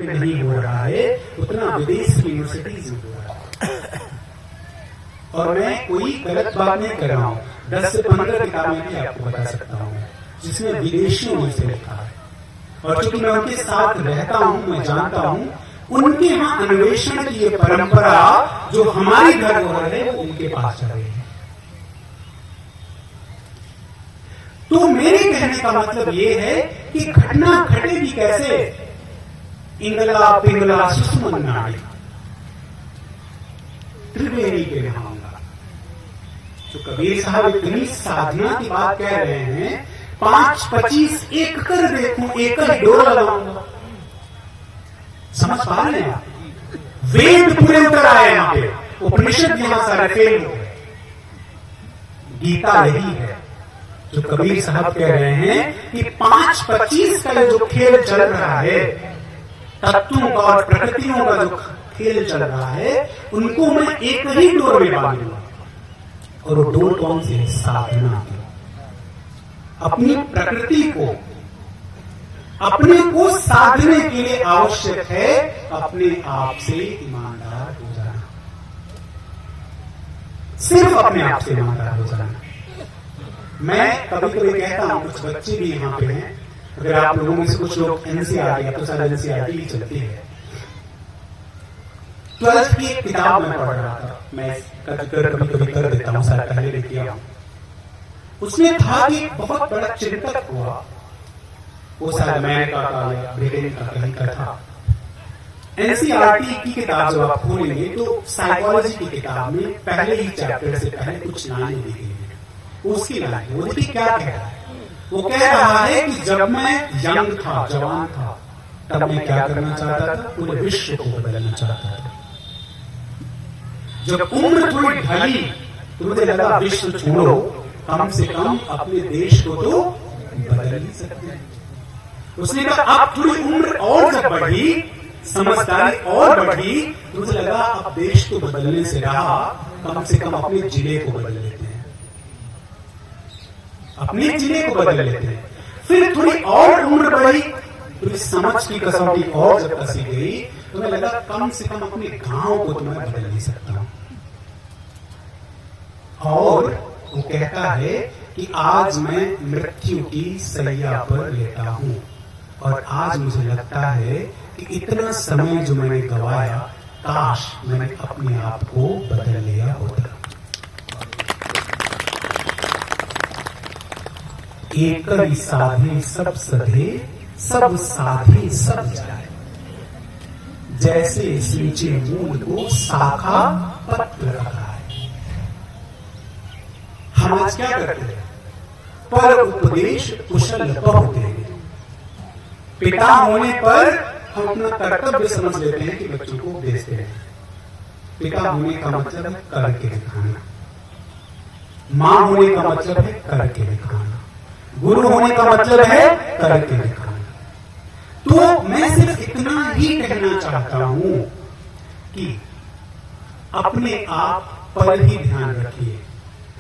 पे नहीं हो रहा है उतना विदेश की यूनिवर्सिटीज में हो रहा है। और मैं कोई गलत बात नहीं कर रहा हूँ, 10 से 15 किताबें भी आपको बता सकता हूँ जिसमें विदेशियों ने इसे लिखा है। और चूंकि मैं उनके साथ रहता हूँ, मैं जानता हूँ उनके यहाँ अन्वेषण की ये परंपरा जो हमारी धरोहर है वो उनके पास चल रही है। तो मेरे कहने का मतलब ये है कि घटना घटेगी कैसे, इंगला पिंगला सुषमन नाड़ी त्रिवेणी के नहाऊंगा। जो कबीर साहब इतनी साधना की बात कह रहे हैं, 5-25 एक कर देखूं, एक डोरा लगाऊंगा। समझ पा रहे हैं आप? वेद पूरे उतर आए यहां पे, उपनिषद यहां सारे फेल हो गए। गीता यही है जो कबीर साहब कह रहे हैं कि 5-25 का जो खेल चल रहा है, तत्वों का और प्रकृतियों का जो खेल चल रहा है, उनको मैं एक ही डोर में बांधूंगा। और वो डोर कौन सी है? साधना की। अपनी प्रकृति को, अपने को साधने के लिए आवश्यक है अपने आप से ईमानदार हो जाना, सिर्फ अपने आप से ईमानदार हो जाना। मैं कभी कभी कहता हूं, कुछ बच्चे भी यहां पे हैं, अगर आप लोगों में से कुछ लोग एनसीईआरटी, अब तो सारा एनसीईआरटी ही चलती है। 12th की एक किताब में पढ़ रहा था, मैं कभी कभी कर देता हूं, सारा पहले भी किया हूं। उसमें था कि बहुत बड़ा चिंतक हुआ, वो शायद अमेरिका का या ब्रिटेन का कहीं का था। एनसीईआरटी की किताब जब आप खोलेंगे तो साइकोलॉजी की किताब में पहले ही चैप्टर से पहले कुछ लाइन दी गई है। उसकी लाइन, वो देखिए क्या कह रहा है। वो कह रहा है कि जब मैं यंग था, जवान था, तब मैं क्या करना चाहता था? पूरे विश्व को बदलना चाहता था। जब उम्र थोड़ी ढली तो मुझे लगा विश्व छोड़ो, कम से कम अपने देश को तो बदल ही सकते हैं। उसने कहा अब थोड़ी उम्र और जब बढ़ी, समझदारी और बढ़ी, तो मुझे लगा अब देश को बदलने से रहा, कम से कम अपने जिले को बदल लेते हैं, अपने जिले को बदल लेते हैं। फिर थोड़ी और उम्र बढ़ी, थोड़ी समझ की कसौटी और जब कसी गई, तो मैं लगा कम से कम अपने गांव को तो मैं बदल नहीं सकता हूं। और वो कहता है कि आज मैं मृत्यु की सैया पर लेटा हूं और आज मुझे लगता है कि इतना समय जो मैंने गवाया, काश मैंने अपने आप को बदल लिया होता। एक ही साधे सब सधे, सब साधे सब जाए, जैसे सींचे मूल को शाखा पत्र रखा है। हम आज क्या करते हैं? पर उपदेश कुशल बहु देंगे। पिता होने पर हम अपना कर्तव्य समझ लेते हैं कि बच्चों को उपदेश दें। पिता होने का मतलब है करके दिखाना, मां होने का मतलब है करके दिखाना, गुरु होने का मतलब है करके दिखाना। तो मैं सिर्फ इतना ही कहना चाहता हूं कि अपने आप पर ही ध्यान रखिए,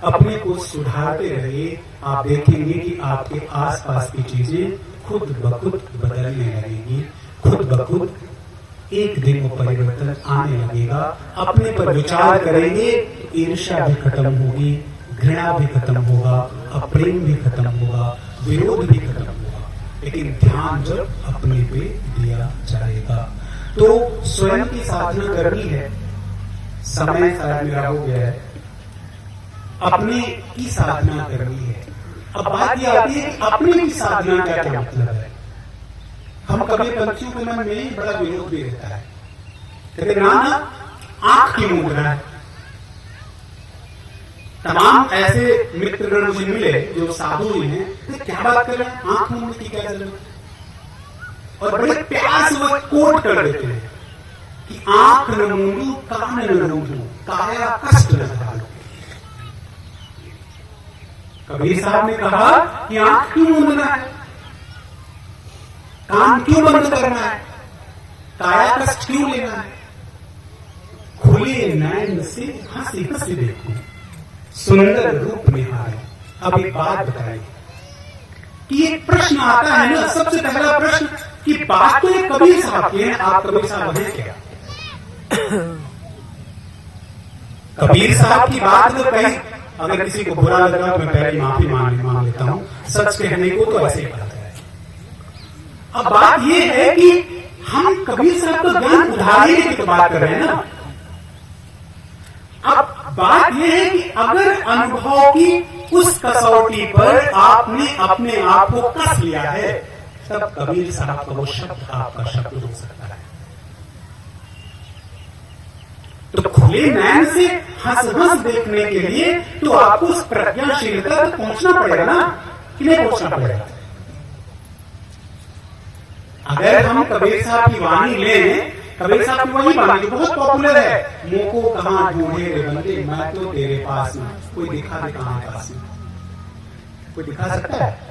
अपने को सुधारते रहिए। आप देखेंगे कि आपके आसपास की चीजें खुद ब खुद बदलने लगेगी, खुद ब खुद एक दिन वो परिवर्तन आने लगेगा। अपने पर विचार करेंगे तो ईर्ष्या भी खत्म होगी, घृणा भी खत्म होगा, अप्रेम भी खत्म होगा, विरोध भी खत्म होगा। लेकिन ध्यान जब अपने पे दिया जाएगा तो स्वयं की साधना करनी है। समय शायद मेरा हो गया है, अपने की साधना करनी है। अब बात यह आती है कि अपने की साधना का क्या मतलब है। हम कभी पंछियों के मन में बड़ा विरोध भी रहता है, कहते ना आंख क्यों मूंद रहा है। तमाम ऐसे मित्रगण मुझे मिले जो साधु ही हैं, तो क्या बात कर रहे हैं, आंख मूंदने की क्या जरूरत है। और बड़े प्यार से वो कोट कर देते हैं कि आंख न मूंदू, कान न मूंदू, काया कष्ट न डालो। कबीर साहब ने कहा कि आंख क्यों मूंदना है, कान क्यों बंद करना है, काया कष्ट क्यों लेना है। खुले नैन से हंसी हंसी देखो, सुंदर रूप निहारे। अब एक बात बताइए कि एक प्रश्न आता है ना, सबसे पहला प्रश्न कि बात तो ये कबीर साहब की है, आप कबीर साहब हैं क्या? कबीर साहब की बात तो कही, अगर किसी को बुरा लग रहा तो मैं पहले माफी मांग लेता हूं, सच कहने को तो ऐसे ही पता है। अब बात ये है कि हम कबीर साहब को ज्ञान उधार लेने की बात कर रहे हैं ना। अब बात यह है कि अगर अनुभव की उस कसौटी पर आपने अपने आप को कस लिया है, तब कबीर साहब का वो शब्द आपका शब्द हो सकता है। तो खुले नैन से हंस हंस देखने के लिए तो आपको उस प्रज्ञाशीलता तक पहुंचना पड़ेगा ना, कि नहीं पहुंचना पड़ेगा? अगर हम कबीर साहब की वाणी लें, कबीर साहब की वही वाणी जो बहुत पॉपुलर है, मुंह को कहां ढूंढे रे बंदे, मैं तो तेरे पास में, कोई दिखा दे कहां पास में, कोई दिखा सकता है?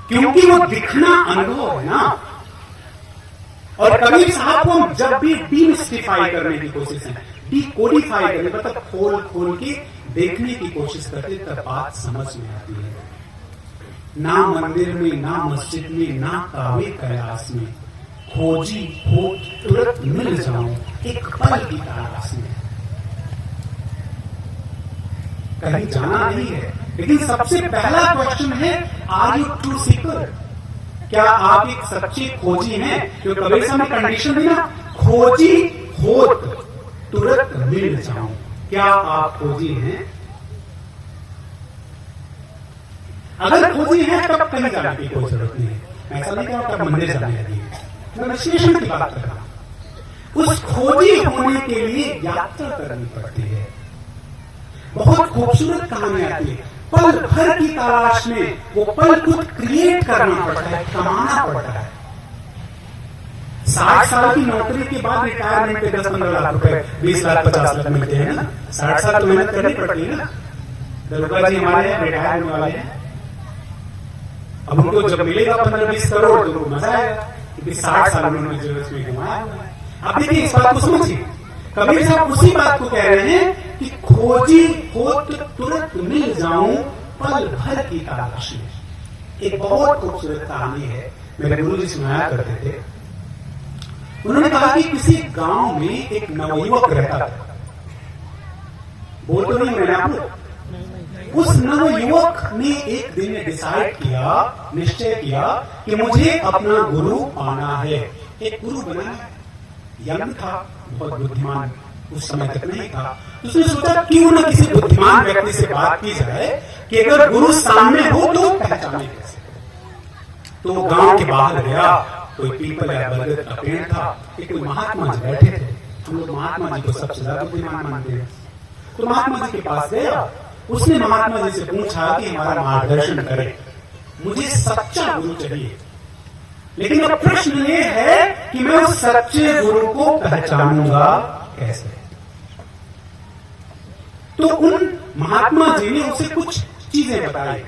क्योंकि वो दिखना अनुभव है ना। और कबीर साहब को हम जब भी डीमिस्टिफाई करने की कोशिश है, डीकोडिफाई करने, मतलब खोल खोल के देखने की कोशिश करते, तब बात समझ में आती है। ना मंदिर में, ना मस्जिद में, ना कावे कैलाश में, खोजी हो तुरंत मिल जाऊं एक पल की तलाश में। कहीं जाना नहीं है, लेकिन सबसे पहला क्वेश्चन है, आर यू ट्रू सीकर? क्या आप एक सच्चे खोजी हैं? जो कबीर साहब ने कंडीशन दी ना, खोजी होत तुरंत मिल जाऊं, क्या आप खोजी हैं? अगर खोजी है तब कहीं जाने की कोई जरूरत नहीं है। ऐसा नहीं कि तब मंदिर जाने लगी, मैं विश्लेषण की बात कर रहा हूं। उस खोजी होने के लिए यात्रा करनी पड़ती है। बहुत खूबसूरत कहानी आती है, पल भर की तलाश में वो पल खुद क्रिएट करना पड़ता है, कमाना पड़ता है। 60 साल की नौकरी के बाद रिटायरमेंट पे 10-15 लाख रुपए, 20 लाख 50 लाख मिलते हैं ना। 60 साल तो मेहनत करनी पड़ती है ना। दरोगा जी हमारे रिटायर होने वाले हैं, अब उनको जब मिलेगा 15-20 करोड़ तो मजा आएगा, क्योंकि 60 साल में उन्होंने जो इसमें कमाया हुआ है। अब देखिए इस बात को समझिए, कबीर साहब उसी बात को कह रहे हैं कि खोजी होत तुरंत मिल जाऊं पल भर की तलाश में। एक बहुत खूबसूरत कहानी है, मेरे गुरु जी सुनाया करते थे। उन्होंने कहा कि किसी गांव में एक नवयुवक रहता था। बोल तो नहीं मैंने आप लोग? उस नवयुवक ने एक दिन डिसाइड किया, निश्चय किया कि मुझे अपना गुरु पाना है। एक गुरु बना, यंग था, बहुत बुद्धिमान उस समय तक नहीं था। उसने सोचा क्यों ना किसी बुद्धिमान व्यक्ति से बात की जाए कि अगर गुरु सामने हो तो पहचाने कैसे। तो गांव के बाहर गया, कोई पीपल या बरगद का पेड़ था, कोई महात्मा जी बैठे थे। हम लोग महात्मा जी को सबसे ज्यादा बुद्धिमान मानते हैं। तो महात्मा जी के पास गया, उसने महात्मा जी से पूछा कि हमारा मार्गदर्शन करे, मुझे सच्चा गुरु चाहिए। लेकिन अब प्रश्न ये है कि मैं उस सच्चे गुरु को पहचानूंगा कैसे? तो उन महात्मा जी ने उसे कुछ चीजें बताई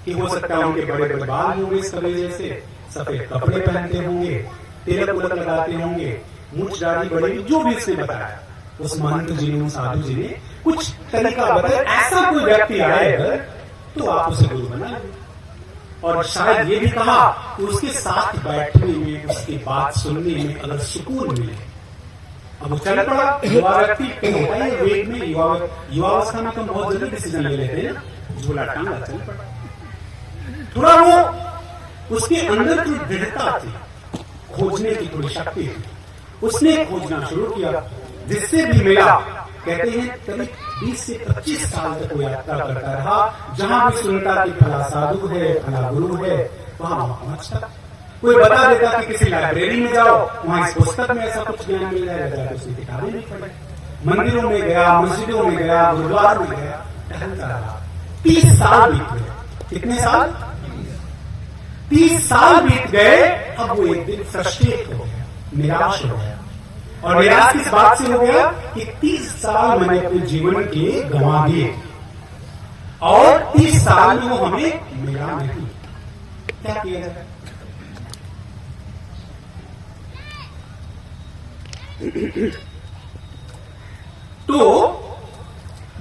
कि हो सकता है उनके बड़े बड़े बाल होंगे इस कबीले जैसे, सफेद कपड़े पहनते होंगे, तिलक उलक लगाते होंगे, मूंछ दाढ़ी बड़ी, जो भी इसने बताया। उस महंत जी ने, उस साधु जी ने कुछ तरीका बताया, ऐसा कोई व्यक्ति आएगा तो आप उसे गुरु बना लेंगे। और शायद ये भी कहा कि उसके साथ बैठने में, उसकी बात सुनने में अगर सुकून मिले। अब वो चल पड़ा, युवा व्यक्ति होता है वेग में, युवावस्था में तो बहुत जल्दी डिसीजन ले लेते हैं, झूला टांगा चल पड़ा। थोड़ा वो उसके अंदर की दृढ़ता थी, खोजने की थोड़ी शक्ति थी, उसने खोजना शुरू किया। जिससे भी मिला, कहते हैं करीब 20 से 25 साल तक वो यात्रा करता रहा। जहां भी सुनता कि फला साधु है, फला गुरु है, वहां पहुंचता। कोई बता देता कि किसी लाइब्रेरी में जाओ, वहां इस पुस्तक में ऐसा कुछ ज्ञान मिल जाएगा, तो उसने किताबें नहीं पढ़ी। मंदिरों में गया, मस्जिदों में गया, गुरुद्वार में गया, टहलता रहा। 30 साल बीत गए। कितने साल? 30 साल बीत गए। अब वो एक दिन फ्रस्ट्रेट हो गया, निराश हो गया। और निराश किस बात से हो गया कि 30 साल मैंने अपने जीवन के गंवा दिए और 30 साल में वो हमें मिला नहीं। क्या किया जाए? तो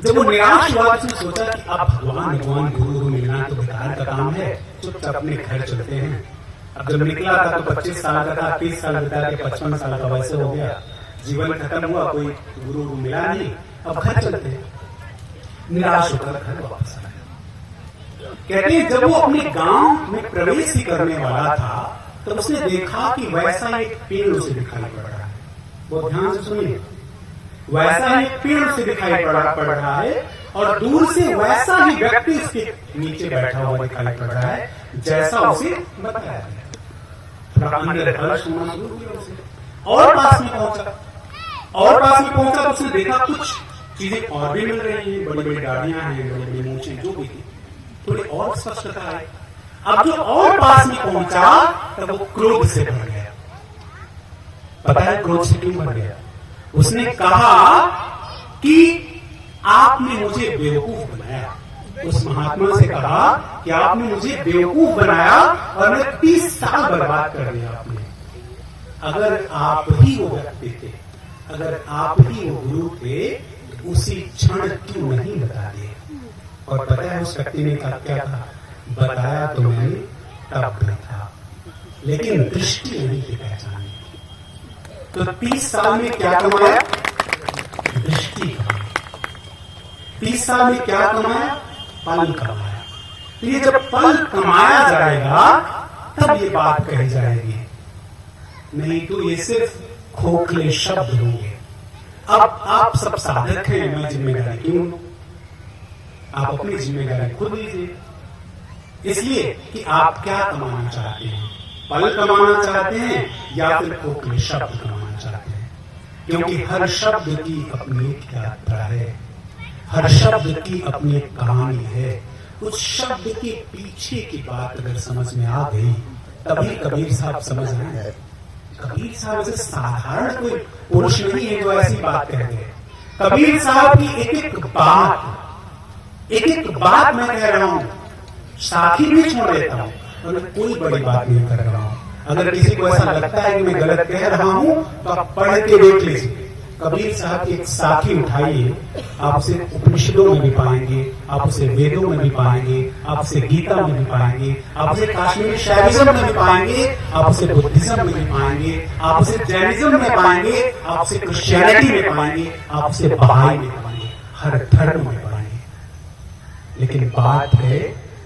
जब वो निराश हुआ, उसने सोचा कि अब भगवान गुरु मिलना तो बेकार का काम है, चुपचाप अपने घर चलते हैं। अब जब निकला था तो 25 साल का था, 30 साल बिता के 55 साल का वैसे हो गया, जीवन खत्म हुआ, कोई गुरु मिला नहीं, अब घर चलते हैं। निराश होकर घर वापस आया। कहते हैं जब वो अपने गांव में प्रवेश ही करने वाला था तो उसने देखा कि वैसा एक पेड़ उसे दिखाई पड़ रहा है। बहुत ध्यान से सुनिए, वैसा एक पेड़ उसे दिखाई पड़ रहा है और दूर से वैसा ही व्यक्ति उसके नीचे बैठा हुआ दिखाई पड़ रहा है जैसा उसे बताया गया। अंदर हर्ष होना शुरू हुआ उसे, और पास में पहुंचा, और पास में पहुंचा तो उसने देखा कुछ चीजें और भी मिल रही हैं, बड़ी बड़ी गाड़ियां हैं, बड़ी बड़ी मूंछें, जो भी थी थोड़ी और स्पष्टता है। अब जो और पास में पहुंचा तब वो क्रोध से भर गया। पता है क्रोध से क्यों भर गया? उसने कहा कि आपने मुझे बेवकूफ बनाया। उस महात्मा से कहा कि आपने मुझे बेवकूफ बनाया और मैं 30 साल बर्बाद कर दिया आपने। अगर आप ही वो व्यक्ति थे, अगर आप ही वो गुरु थे तो उसी क्षण क्यों नहीं बता दिए? और पता है उस व्यक्ति ने कहा क्या था? बताया तो मैंने तब भी था, लेकिन दृष्टि नहीं थी पहचानी। तो 30 साल में क्या कमाया? दृष्टि कमाई। 30 साल में क्या कमाया? पल कमाया। तो ये जब पल कमाया जाएगा तब ये बात कही जाएगी, नहीं तो ये सिर्फ खोखले शब्द होंगे। अब आप सब साधक हैं, मैं जिम्मेदारी क्यों लूं? आप अपनी जिम्मेदारी खुद लीजिए, इसलिए कि आप क्या कमाना चाहते हैं, पल कमाना चाहते हैं या फिर खोखले शब्द कमाना चाहते हैं? क्योंकि हर शब्द की अपनी एक यात्रा है, हर शब्द की अपनी एक कहानी है। उस शब्द के पीछे की बात अगर समझ में आ गई तभी कबीर साहब समझ रहे हैं। कबीर साहब ऐसे साधारण कोई पुरुष नहीं है जो ऐसी बात कह रहे हैं। कबीर साहब की एक एक बात मैं कह रहा हूं, साखी भी छोड़ देता हूं और मैं कोई बड़ी बात नहीं कर रहा हूं। अगर किसी को ऐसा लगता है कि मैं गलत कह रहा हूं तो आप पढ़ के देख लीजिए। कबीर साहब की एक साखी उठाइए, आप उसे उपनिषदों में भी पाएंगे, आप उसे वेदों में भी पाएंगे, आप उसे गीता में भी पाएंगे, आप उसे कश्मीरी शैविज्म में भी पाएंगे, आप उसे बुद्धिज्म में भी पाएंगे, आप उसे जैनिज्म में पाएंगे, आप उसे क्रिश्चियनिटी में पाएंगे, आप उसे बहाई में पाएंगे, हर धर्म में पाएंगे। लेकिन बात है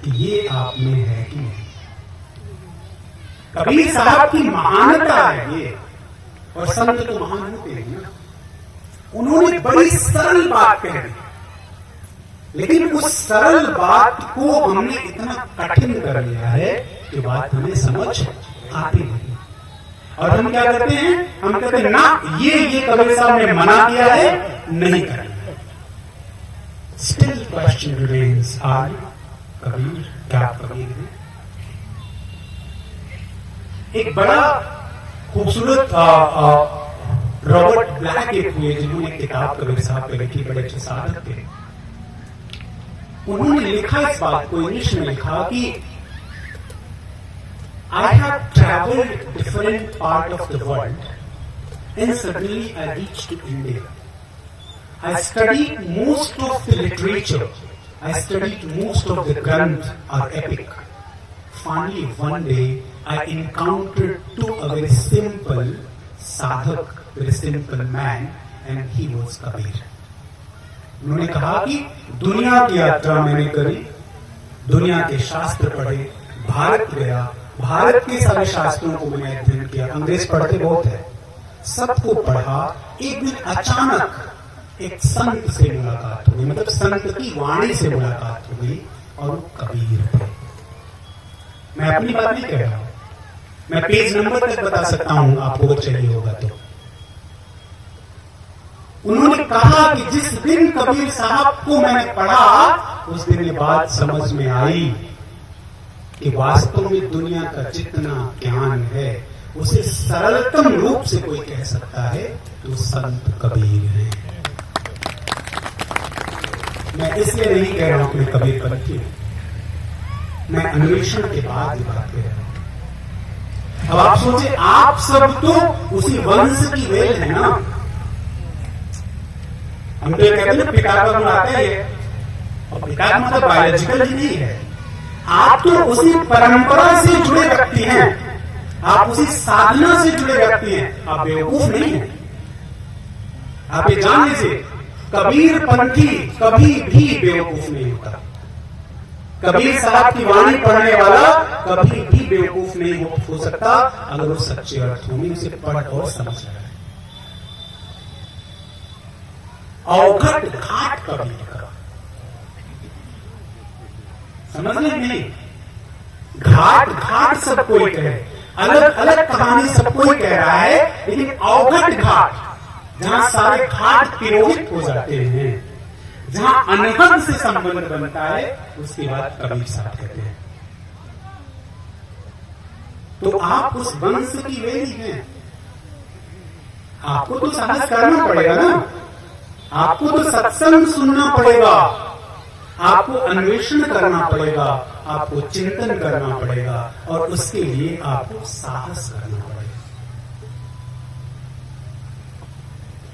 कि ये आप में है कि नहीं। कबीर साहब की महानता है ये, और संत तो महान होते हैं ना। उन्होंने बड़ी सरल बात कह दी, लेकिन उस सरल बात को हमने इतना कठिन कर लिया है कि बात हमें समझ आती नहीं। और हम क्या करते हैं? हम कहते हैं ना ये कबीर साहब ने मना किया है, नहीं करना। स्टिल क्वेश्चन रिमेन्स, आर कबीर क्या कबीर है? एक बड़ा खूबसूरत रॉबर्ट ब्लैक एक हुए जिन्होंने किताब कबीर साहब पे लिखी, बड़े अच्छे साधक थे। उन्होंने लिखा इस बात को, इंग्लिश में लिखा कि I have traveled different part of the world and suddenly I reached to India. I studied most of the literature. I studied most of the Granth or epic. Finally, one day I encountered to a very simple sadhak, very simple man, and he was Kabir. उन्होंने कहा कि दुनिया की यात्रा मैंने करी, दुनिया के शास्त्र पढ़े, भारत गया, भारत के सारे शास्त्रों को मैंने अध्ययन किया। अंग्रेज पढ़ते बहुत है, सबको पढ़ा। एक दिन अचानक एक संत से मुलाकात हुई, मतलब संत की वाणी से मुलाकात हुई, और वो कबीर थे। मैं अपनी बात नहीं कह रहा हूं, मैं पेज नंबर तक बता सकता हूं आपको अगर चाहिए होगा तो। उन्होंने कहा कि जिस दिन कबीर साहब को मैंने पढ़ा, उस दिन ये बात समझ में आई कि वास्तव में दुनिया का जितना ज्ञान है उसे सरलतम रूप से कोई कह सकता है तो संत कबीर है। मैं इसलिए नहीं कह रहा हूं कि मैं कबीर पंथी हूं, मैं अन्वेषण के बाद ही बात कह रहा हूं। अब आप सोचे, आप सब तो उसी वंश की वेल है ना। हम तो कहते हैं पिता का गुण आता है, और पिता का मतलब बायोलॉजिकल ही नहीं है। आप तो उसी परंपरा से जुड़े व्यक्ति हैं, आप उसी साधना से जुड़े व्यक्ति हैं, आप बेवकूफ नहीं हैं। आप ये जान लीजिए, कबीर पंथी कभी भी बेवकूफ नहीं होता। कबीर साहब की वाणी पढ़ने वाला कभी भी बेवकूफ नहीं हो सकता अगर वो सच्चे अर्थों में उसे पढ़ और समझ रहा है। अवघट घाट कबीर का, समझ नहीं, घाट घाट सब कोई कहे, अलग अलग कहानी सब कोई कह रहा है, लेकिन अवघट घाट जहां सारे घाट तिरोहित हो जाते हैं, जहां अनहद से संबंध बनता है, उसके बाद कबीर साहब कहते हैं। तो आप उस वंश की वेली हैं, आपको तो साहस करना पड़ेगा ना, आपको तो सत्संग सुनना पड़ेगा, आपको अन्वेषण करना पड़ेगा, आपको चिंतन करना पड़ेगा, और उसके लिए आपको साहस करना पड़ेगा।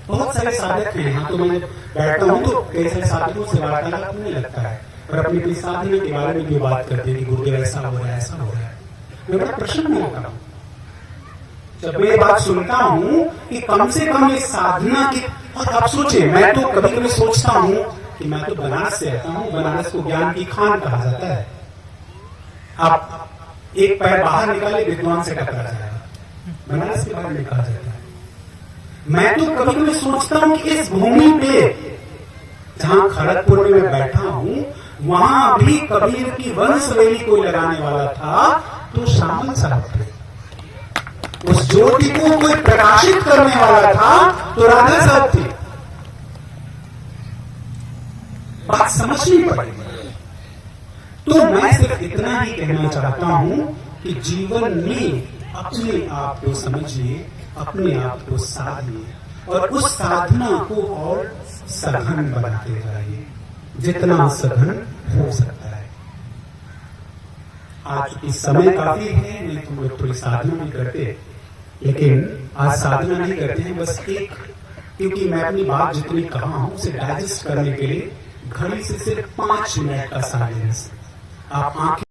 बहुत सारे साधक हैं, यहाँ तो मैं बैठता हूं तो कई सारे साधकों से वार्तालाप नहीं लगता है, और अपनी अपनी साधना के बारे में भी बात करते हैं कि गुरुदेव ऐसा हो रहा है, ऐसा हो रहा है। मैं बड़ा प्रसन्न होता हूं जब मैं ये बात सुनता हूं कि कम से कम ये साधना की। और आप सोचिए, मैं तो कभी कभी सोचता हूं कि मैं तो बनारस से आता हूं, बनारस को ज्ञान की खान कहा जाता है। आप एक पैर बाहर निकाले, विद्वान से टकरा जाएगा, बनारस के बाहर नहीं कहा जाता है। मैं तो कभी कभी सोचता हूं कि इस भूमि पे जहां खड़गपुर में मैं बैठा हूं, वहां भी कबीर की वंशवेली को लगाने वाला था तो शामिल साहब थे। उस ज्योति को कोई प्रकाशित करने वाला था तो राधा साहब थे। बात समझनी पड़ेगी। तो मैं सिर्फ इतना ही कहना चाहता हूं कि जीवन में अपने आप को समझिए, अपने आप को साधिए, और उस साधना को और सघन बनाते जाइए, जितना सघन हो सकता है। आज की समय काफी है, नहीं तो लोग थोड़ी साधना भी करते, लेकिन आज साधना नहीं करते हैं, बस एक, क्योंकि मैं अपनी बात जितनी कहा हूं उसे डाइजेस्ट करने के लिए घड़ी से सिर्फ 5 मिनट का साइलेंस। आप आंखें